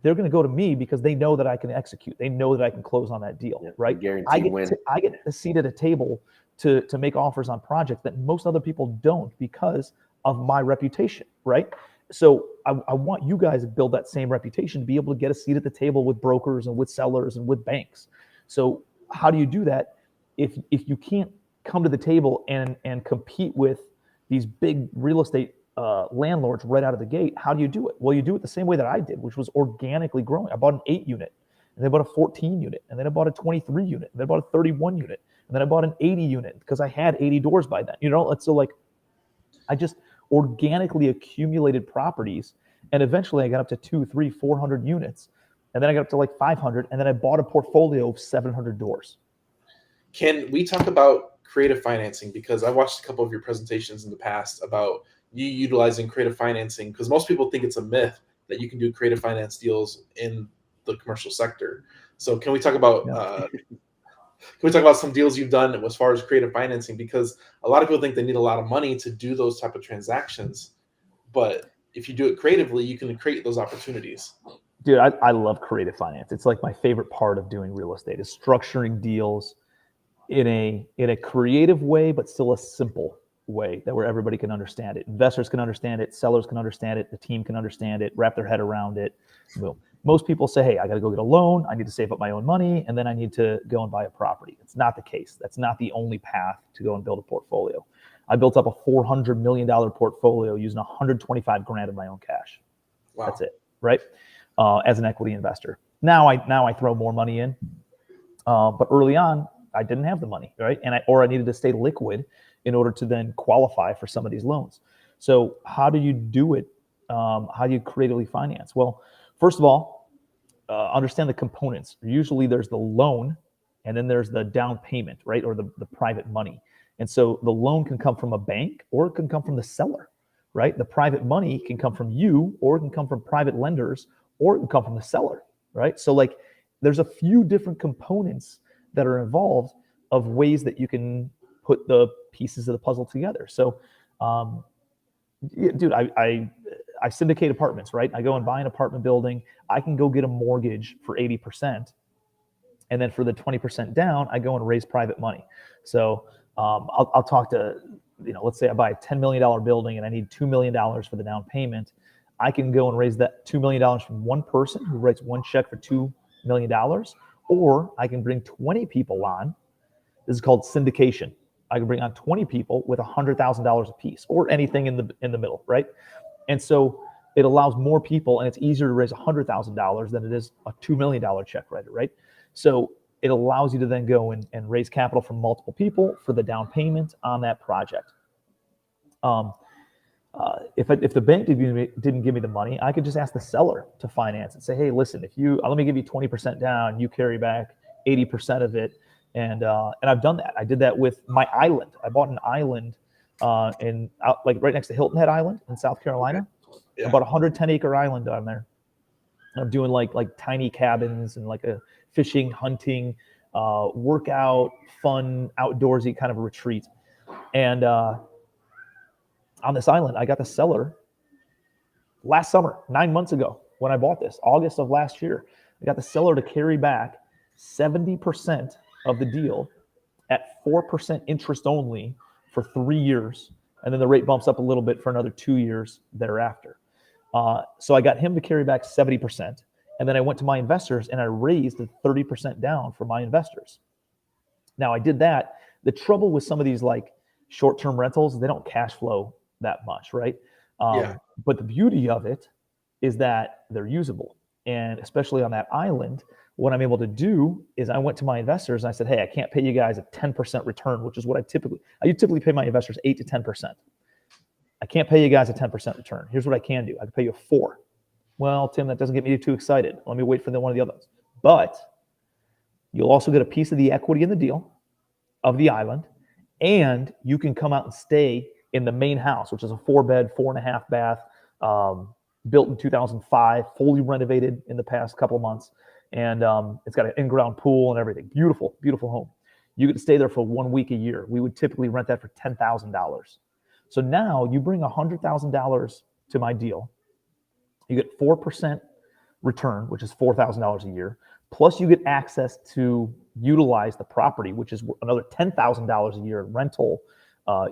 they're going to go to me because they know that I can execute. They know that I can close on that deal, right? I get a seat at a table to make offers on projects that most other people don't because of my reputation, right? So I want you guys to build that same reputation to be able to get a seat at the table with brokers and with sellers and with banks. So how do you do that if you can't come to the table and compete with these big real estate landlords right out of the gate? How do you do it? Well, you do it the same way that I did, which was organically growing. I bought an 8-unit, and then I bought a 14-unit, and then I bought a 23-unit, and then I bought a 31-unit, and then I bought an 80-unit because I had 80 doors by then. So like I just organically accumulated properties, and eventually I got up to 200, 300, 400 units, and then I got up to like 500, and then I bought a portfolio of 700 doors. Can we talk about creative financing? Because I watched a couple of your presentations in the past about you utilizing creative financing, because most people think it's a myth that you can do creative finance deals in the commercial sector. So can we talk about some deals you've done as far as creative financing? Because a lot of people think they need a lot of money to do those type of transactions, but if you do it creatively, you can create those opportunities. Dude, I love creative finance. It's like my favorite part of doing real estate is structuring deals in a creative way, but still a simple way that where everybody can understand it. Investors can understand it, sellers can understand it, the team can understand it, wrap their head around it. Boom. Most people say, hey, I got to go get a loan, I need to save up my own money, and then I need to go and buy a property. It's not the case. That's not the only path to go and build a portfolio. I built up a $400 million portfolio using $125,000 of my own cash. Wow. That's it, right? As an equity investor. Now I throw more money in, but early on I didn't have the money, right? And I needed to stay liquid in order to then qualify for some of these loans. So how do you do it? How do you creatively finance? Well, first of all, understand the components. Usually there's the loan and then there's the down payment, right? Or the private money. And so the loan can come from a bank or it can come from the seller, right? The private money can come from you, or it can come from private lenders, or it can come from the seller, right? So like there's a few different components that are involved of ways that you can put the pieces of the puzzle together. So, dude, I syndicate apartments, right? I go and buy an apartment building. I can go get a mortgage for 80%. And then for the 20% down, I go and raise private money. So I'll talk to, let's say I buy a $10 million building and I need $2 million for the down payment. I can go and raise that $2 million from one person who writes one check for $2 million, or I can bring 20 people on. This is called syndication. I can bring on 20 people with $100,000 a piece, or anything in the middle, right? And so it allows more people, and it's easier to raise $100,000 than it is a $2 million check writer, right? So it allows you to then go and raise capital from multiple people for the down payment on that project. If the bank didn't give me the money, I could just ask the seller to finance and say, hey, listen, let me give you 20% down, you carry back 80% of it. And I've done that. I did that with my island. I bought an island like right next to Hilton Head Island in South Carolina. Yeah. About a 110-acre island down there. I'm doing like tiny cabins and like a fishing, hunting, workout, fun, outdoorsy kind of a retreat. And on this island, I got the seller last summer, 9 months ago, when I bought this, August of last year. I got the seller to carry back 70% of the deal at 4% interest only for 3 years. And then the rate bumps up a little bit for another 2 years thereafter. So I got him to carry back 70%. And then I went to my investors and I raised the 30% down for my investors. Now I did that. The trouble with some of these like short-term rentals, they don't cash flow that much, right? But the beauty of it is that they're usable. And especially on that island, what I'm able to do is I went to my investors and I said, hey, I can't pay you guys a 10% return, which is what I typically pay my investors 8 to 10%. I can't pay you guys a 10% return. Here's what I can do. I can pay you a 4. Well, Tim, that doesn't get me too excited. Let me wait for one of the others. But you'll also get a piece of the equity in the deal of the island, and you can come out and stay in the main house, which is a 4-bed, 4.5 bath, built in 2005, fully renovated in the past couple of months. And it's got an in-ground pool and everything. Beautiful, beautiful home. You get to stay there for 1 week a year. We would typically rent that for $10,000. So now you bring $100,000 to my deal. You get 4% return, which is $4,000 a year. Plus you get access to utilize the property, which is another $10,000 a year in rental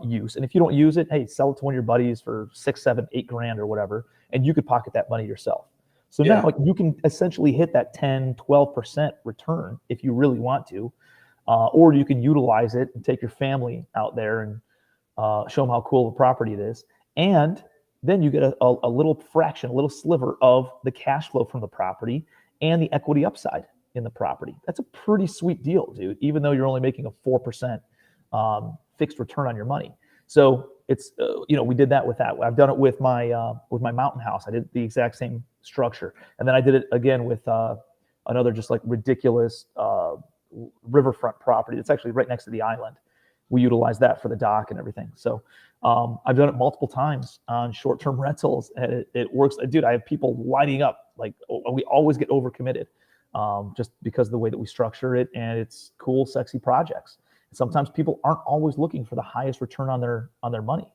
use. And if you don't use it, hey, sell it to one of your buddies for $6, $7, $8 grand or whatever, and you could pocket that money yourself. So now you can essentially hit that 10, 12% return if you really want to, or you can utilize it and take your family out there and show them how cool of a property it is. And then you get a little fraction, a little sliver of the cash flow from the property and the equity upside in the property. That's a pretty sweet deal, dude, even though you're only making a 4% fixed return on your money. So it's, we did that with that. I've done it with my mountain house. I did the exact same structure. And then I did it again with another just like ridiculous riverfront property. It's actually right next to the island. We utilize that for the dock and everything. So I've done it multiple times on short-term rentals, and it works. Dude, I have people lining up. Like we always get overcommitted just because of the way that we structure it, and it's cool, sexy projects. Sometimes people aren't always looking for the highest return on their money.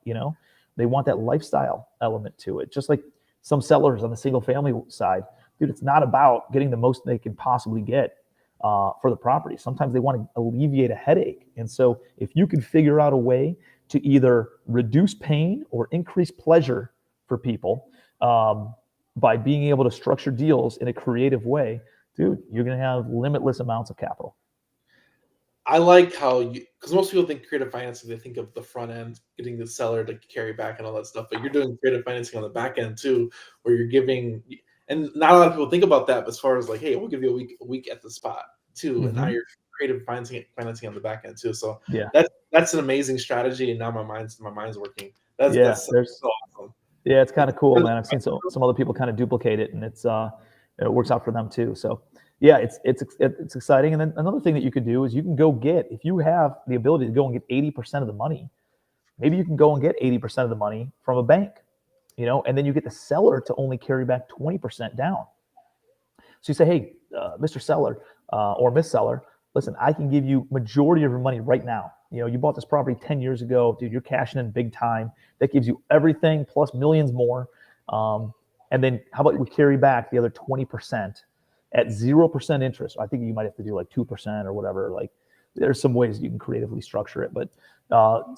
They want that lifestyle element to it. Just like some sellers on the single family side, dude, it's not about getting the most they can possibly get for the property. Sometimes they want to alleviate a headache. And so if you can figure out a way to either reduce pain or increase pleasure for people by being able to structure deals in a creative way, dude, you're going to have limitless amounts of capital. I like how because most people think creative financing, they think of the front end, getting the seller to carry back and all that stuff, but you're doing creative financing on the back end too, where you're giving, and not a lot of people think about that, but as far as like, hey, we'll give you a week at the spot too, and now you're creative financing on the back end too. So yeah, that's an amazing strategy, and now my mind's working. That's so awesome. Yeah, it's kind of cool, man. I've seen some other people kind of duplicate it, and it works out for them too. So yeah, it's exciting. And then another thing that you could do is you can go get, if you have the ability to go and get 80% of the money, maybe you can go and get 80% of the money from a bank, and then you get the seller to only carry back 20% down. So you say, hey, Mr. Seller or Miss Seller, listen, I can give you majority of your money right now. You know, you bought this property 10 years ago, dude, you're cashing in big time. That gives you everything plus millions more. And then how about we carry back the other 20% at 0% interest? I think you might have to do like 2% or whatever. Like there's some ways you can creatively structure it, but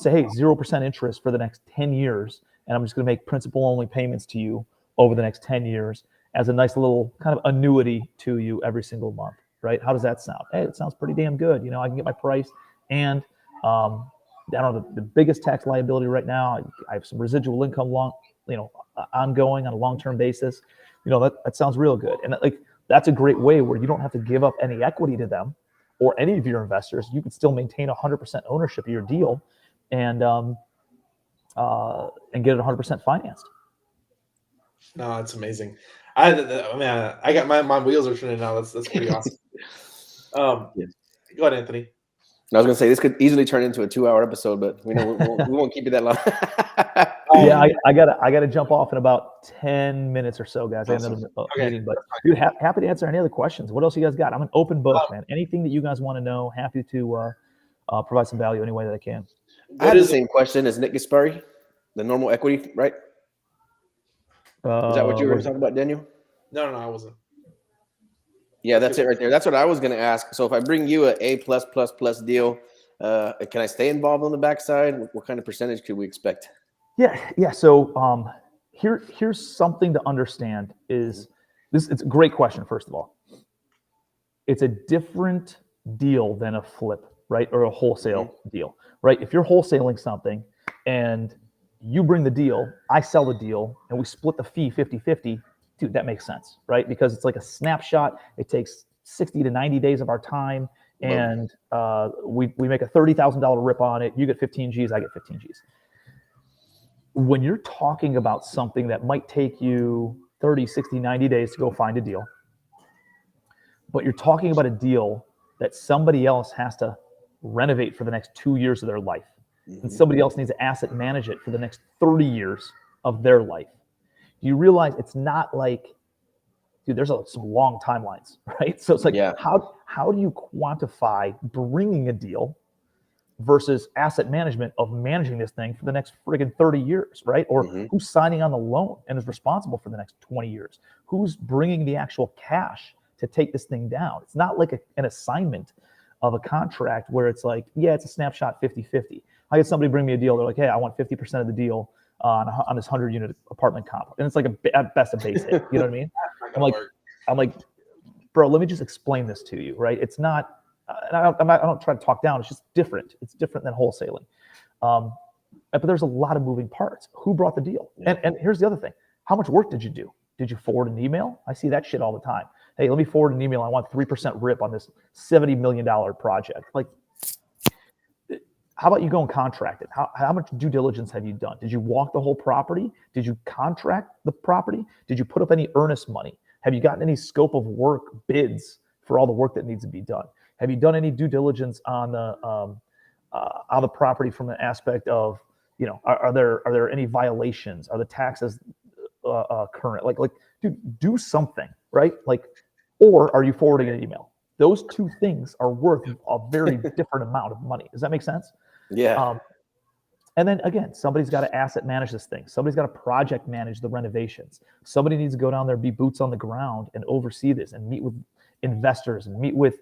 say, hey, 0% interest for the next 10 years. And I'm just going to make principal only payments to you over the next 10 years as a nice little kind of annuity to you every single month, right? How does that sound? Hey, it sounds pretty damn good. You know, I can get my price and I don't know the biggest tax liability right now. I have some residual income ongoing on a long-term basis. You know, that sounds real good. And that's a great way where you don't have to give up any equity to them or any of your investors. You can still maintain 100% ownership of your deal and get it 100% financed. No, that's amazing. I got my wheels are turning now. That's pretty awesome. Yes. Go ahead, Anthony. I was going to say this could easily turn into a 2-hour episode, but we won't keep it that long. Yeah, I gotta jump off in about 10 minutes or so, guys. I have another meeting, but dude, happy to answer any other questions. What else you guys got? I'm an open book, man. Anything that you guys want to know, happy to provide some value any way that I can. I had the same question as Nick Gaspari, the normal equity, right? Is that what you were talking about, Daniel? No, I wasn't. Yeah, that's it right there. That's what I was going to ask. So if I bring you A+++ deal, can I stay involved on the backside? What kind of percentage could we expect? Yeah. So here's something to understand is this. It's a great question. First of all, it's a different deal than a flip, right? Or a wholesale deal, right? If you're wholesaling something and you bring the deal, I sell the deal, and we split the fee 50-50, dude, that makes sense, right? Because it's like a snapshot. It takes 60 to 90 days of our time, and we make a $30,000 rip on it. You get 15 G's, I get 15 G's. When you're talking about something that might take you 30, 60, 90 days to go find a deal, but you're talking about a deal that somebody else has to renovate for the next 2 years of their life, and somebody else needs to asset manage it for the next 30 years of their life. You realize it's not like, dude, there's some long timelines, right? So it's like, how do you quantify bringing a deal versus asset management of managing this thing for the next friggin' 30 years, right? Or who's signing on the loan and is responsible for the next 20 years? Who's bringing the actual cash to take this thing down? It's not like an assignment of a contract where it's like, yeah, it's a snapshot 50-50. I had somebody bring me a deal. They're like, hey, I want 50% of the deal on this 100-unit apartment complex. And it's like at best a base hit. You know what I mean? I'm like, bro, let me just explain this to you, right? It's not, I don't try to talk down. It's just different. It's different than wholesaling. But there's a lot of moving parts. Who brought the deal? And here's the other thing. How much work did you do? Did you forward an email? I see that shit all the time. Hey, let me forward an email. I want 3% rip on this $70 million project. Like, how about you go and contract it? How much due diligence have you done? Did you walk the whole property? Did you contract the property? Did you put up any earnest money? Have you gotten any scope of work bids for all the work that needs to be done? Have you done any due diligence on the property from an aspect of, you know, are there any violations? Are the taxes current? Like, dude, do something, right? Like, or are you forwarding an email? Those two things are worth a very different amount of money. Does that make sense? Yeah. And then again, somebody's got to asset manage this thing. Somebody's got to project manage the renovations. Somebody needs to go down there, be boots on the ground, and oversee this, and meet with investors, and meet with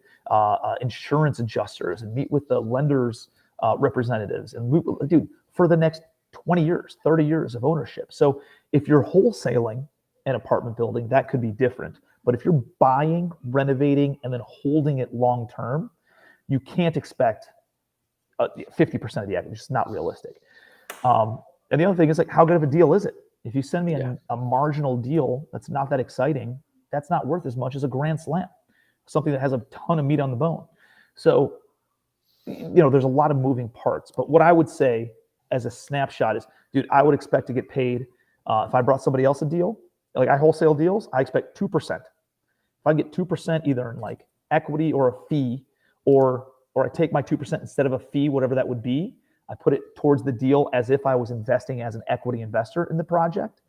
insurance adjusters, and meet with the lenders' representatives, and dude, for the next 20 years, 30 years of ownership. So if you're wholesaling an apartment building, that could be different. But if you're buying, renovating, and then holding it long term, you can't expect 50% of the equity. It's just not realistic. And the other thing is, like, how good of a deal is it? If you send me a marginal deal that's not that exciting, that's not worth as much as a grand slam, something that has a ton of meat on the bone. So, you know, there's a lot of moving parts. But what I would say as a snapshot is, dude, I would expect to get paid if I brought somebody else a deal. Like, I wholesale deals, I expect 2%. If I get 2% either in like equity or a fee, or I take my 2% instead of a fee, whatever that would be, I put it towards the deal as if I was investing as an equity investor in the project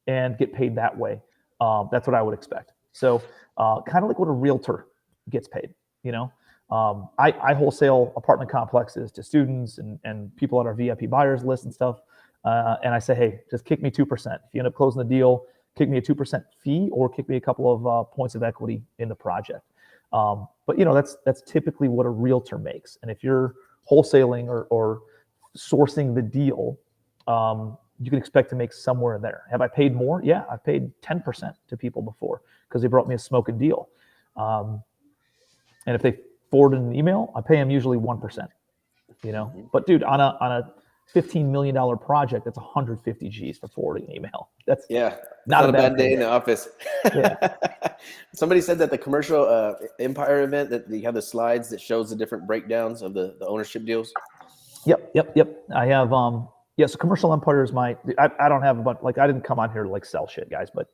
and get paid that way. That's what I would expect. So kind of like what a realtor gets paid, you know. I wholesale apartment complexes to students and people on our VIP buyers list and stuff. And I say, hey, just kick me 2%. If you end up closing the deal, kick me a 2% fee or kick me a couple of points of equity in the project. But you know, that's typically what a realtor makes. And if you're wholesaling or sourcing the deal, you can expect to make somewhere in there. Have I paid more? Yeah, I've paid 10% to people before because they brought me a smoking deal. And if they forwarded an email, I pay them usually 1%, you know. But dude, on a $15 million project, that's 150 G's for forwarding an email. That's not a bad day in the office. Yeah. Somebody said that the commercial Empire event, that you have the slides that shows the different breakdowns of the ownership deals. Yep. I have yes, Commercial Empire is I don't have a bunch, like I didn't come on here to like sell shit, guys, but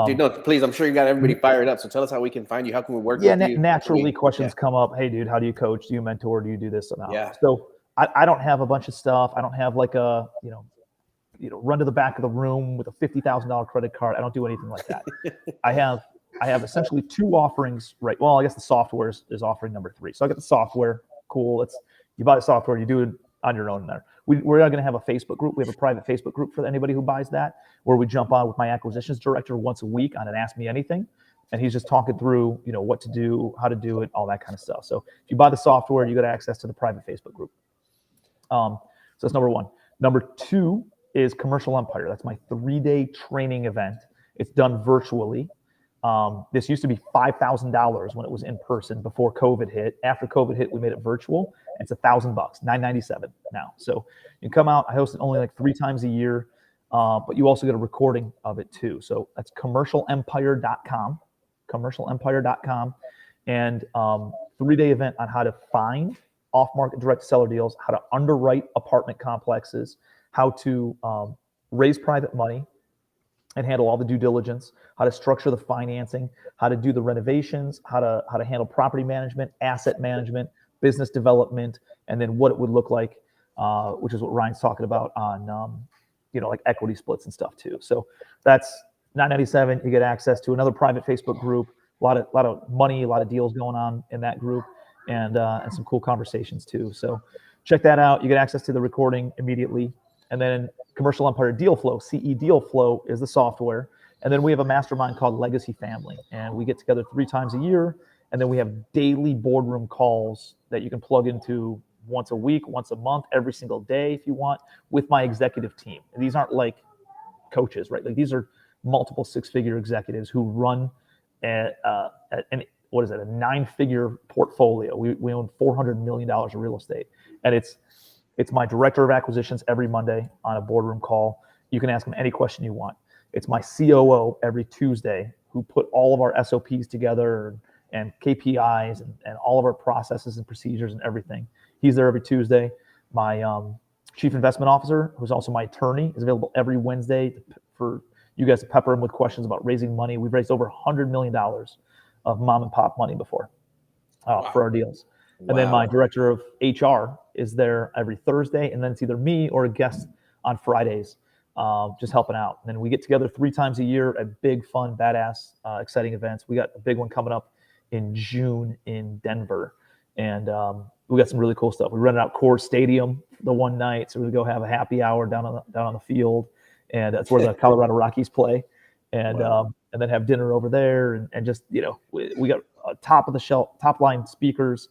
dude, no, please, I'm sure you got everybody fired up. So tell us how we can find you. How can we work with you? Naturally questions come up. Hey dude, how do you coach? Do you mentor? Do you do this? Yeah. So I don't have a bunch of stuff. I don't have like a, you know, run to the back of the room with a $50,000 credit card. I don't do anything like that. I have essentially two offerings, right? Well, I guess the software is offering number 3. So I got the software. Cool. You buy the software, you do it on your own there. We're going to have a Facebook group. We have a private Facebook group for anybody who buys that, where we jump on with my acquisitions director once a week on an Ask Me Anything. And he's just talking through, you know, what to do, how to do it, all that kind of stuff. So if you buy the software, you get access to the private Facebook group. So that's number 1. Number 2 is Commercial Empire. That's my 3-day training event. It's done virtually. This used to be $5,000 when it was in person before COVID hit. After COVID hit, we made it virtual. It's $1,000, $997 now. So you can come out. I host it only like 3 times a year, but you also get a recording of it too. So that's commercialempire.com, commercialempire.com, and 3-day event on how to find off-market direct seller deals, how to underwrite apartment complexes, how to raise private money and handle all the due diligence, how to structure the financing, how to do the renovations, how to handle property management, asset management, business development, and then what it would look like, which is what Ryan's talking about on, you know, like equity splits and stuff too. So that's $997. You get access to another private Facebook group, a lot of money, a lot of deals going on in that group, and some cool conversations too. So check that out. You get access to the recording immediately. And then Commercial Empire Deal Flow, CE Deal Flow is the software. And then we have a mastermind called Legacy Family. And we get together 3 times a year. And then we have daily boardroom calls that you can plug into once a week, once a month, every single day if you want, with my executive team. And these aren't like coaches, right? Like these are multiple 6-figure executives who run a 9-figure portfolio. We own $400 million of real estate. And it's my director of acquisitions every Monday on a boardroom call. You can ask him any question you want. It's my COO every Tuesday who put all of our SOPs together and KPIs and all of our processes and procedures and everything. He's there every Tuesday. My chief investment officer, who's also my attorney, is available every Wednesday for you guys to pepper him with questions about raising money. We've raised over $100 million of mom and pop money before for our deals. And then my director of HR is there every Thursday, and then it's either me or a guest on Fridays, just helping out. And then we get together 3 times a year at big, fun, badass, exciting events. We got a big one coming up in June in Denver, and we got some really cool stuff. We rented out Coors Stadium the one night, so we go have a happy hour down on the field, and that's where the Colorado Rockies play, and then have dinner over there, and just, you know, we got top of the shelf, top line speakers.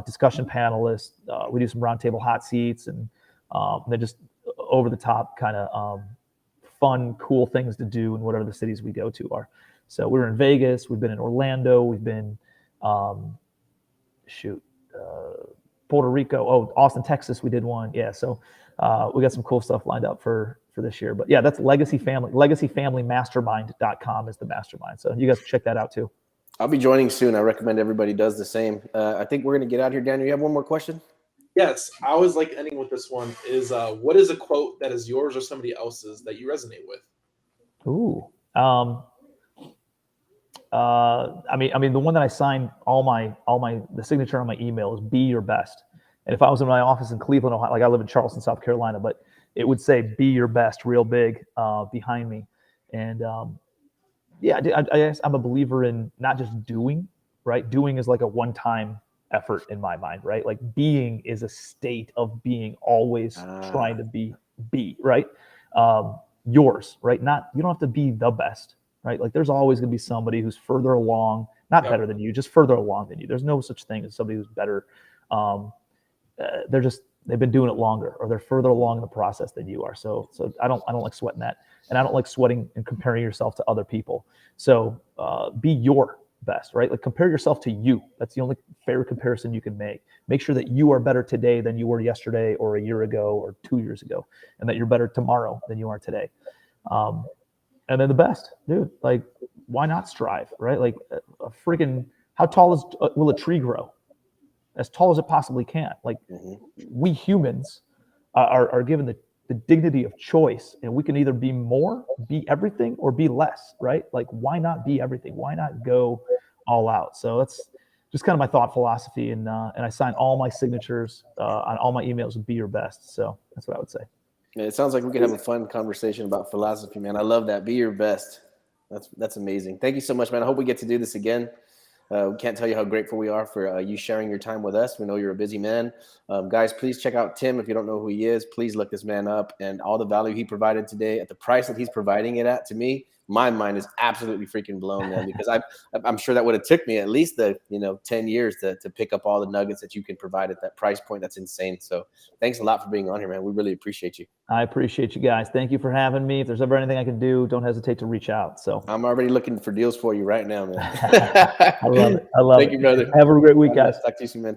Discussion panelists. We do some roundtable hot seats, and then just over the top kind of fun, cool things to do in whatever the cities we go to are. So we were in Vegas. We've been in Orlando. We've been, Puerto Rico. Austin, Texas. We did one. Yeah. So we got some cool stuff lined up for this year. But yeah, that's Legacy Family. LegacyFamilyMastermind.com is the mastermind. So you guys check that out too. I'll be joining soon. I recommend everybody does the same. I think we're going to get out here. Daniel, you have one more question? Yes. I always like ending with this one is, what is a quote that is yours or somebody else's that you resonate with? Ooh. I mean, the one that I signed the signature on my email is "Be your best." And if I was in my office in Cleveland, Ohio, like I live in Charleston, South Carolina, but it would say "Be your best" real big behind me. And yeah, I guess I'm a believer in not just doing, right? Doing is like a one-time effort in my mind, right? Like being is a state of being, always trying to be, right? Yours, right? Not, you don't have to be the best, right? Like there's always going to be somebody who's further along, not better than you, just further along than you. There's no such thing as somebody who's better. They've been doing it longer, or they're further along in the process than you are. So I don't like sweating that, and I don't like sweating and comparing yourself to other people. So be your best, right? Like compare yourself to you. That's the only fair comparison you can make. Make sure that you are better today than you were yesterday, or a year ago, or 2 years ago, and that you're better tomorrow than you are today. And then the best, dude. Like, why not strive, right? Like a freaking, how tall will a tree grow? As tall as it possibly can. Like we humans are given the dignity of choice, and we can either be more, be everything, or be less, right? Like why not be everything? Why not go all out? So that's just kind of my thought philosophy, and I sign all my signatures on all my emails with be your best. So that's what I would say. Yeah, it sounds like we could have a fun conversation about philosophy, man. I love that. Be your best. That's amazing. Thank you so much, man. I hope we get to do this again. We can't tell you how grateful we are for you sharing your time with us. We know you're a busy man. Guys, please check out Tim. If you don't know who he is, please look this man up, and all the value he provided today at the price that he's providing it at, to me, my mind is absolutely freaking blown, man, because I'm sure that would have took me at least 10 years to pick up all the nuggets that you can provide at that price point. That's insane. So thanks a lot for being on here, man. We really appreciate you. I appreciate you guys. Thank you for having me. If there's ever anything I can do, don't hesitate to reach out. So I'm already looking for deals for you right now, man. I love it. Thank you, brother. Have a great week, guys. Talk to you soon, man.